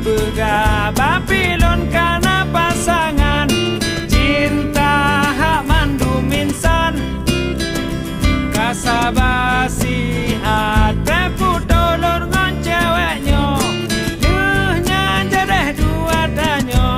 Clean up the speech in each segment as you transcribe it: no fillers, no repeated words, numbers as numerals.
begah Bapilon karena pasangan cinta hak mandum insan kasabasi ada putolor ngon ceweknya luhnya jereh dua danyo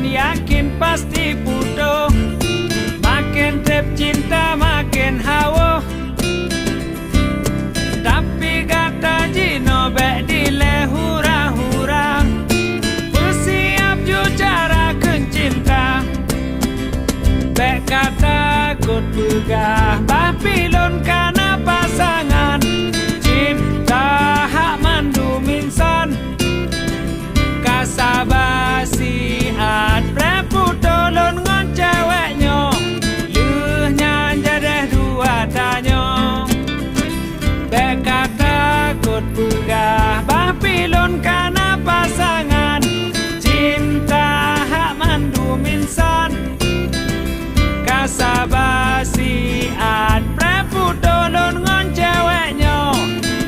yakin pasti puto makin trip cinta makin hawa tapi kata jino bek dile hura-hura bersiap ju cara kencinta bek kata kut begah Bapilon karena pasangan cinta hak mandum insan kasabasi at preputolon ngon ceweknya luhnya jereh dua danyo bek kata kut begah Bapilon karena pasangan cinta hak mandum insan kasabasi at preputolon ngon ceweknya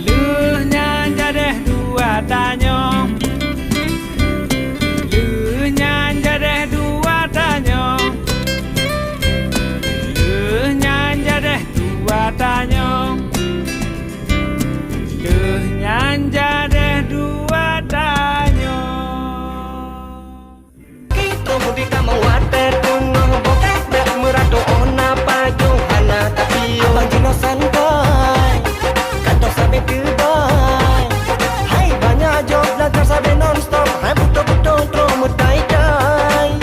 luhnya jereh dua danyo tanyo duh nyanjadeh dua tanyo kita mudi kamang wate tunggu bokek bek meratu ona paju hana tapi bagi no santai kanto sabe kedai hai banyak job belajar sabe non stop hai betul-betul terus mutai-tai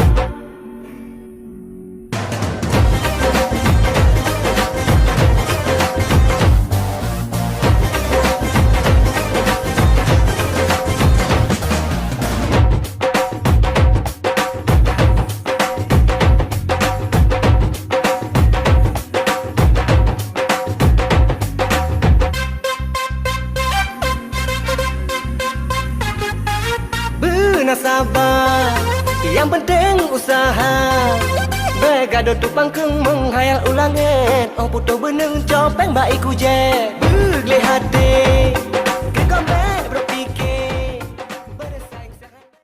sabar, yang penting usaha. Begado tupang keng menghayal ulangan. Oh puto beneng copeng baik uje. Begle hati.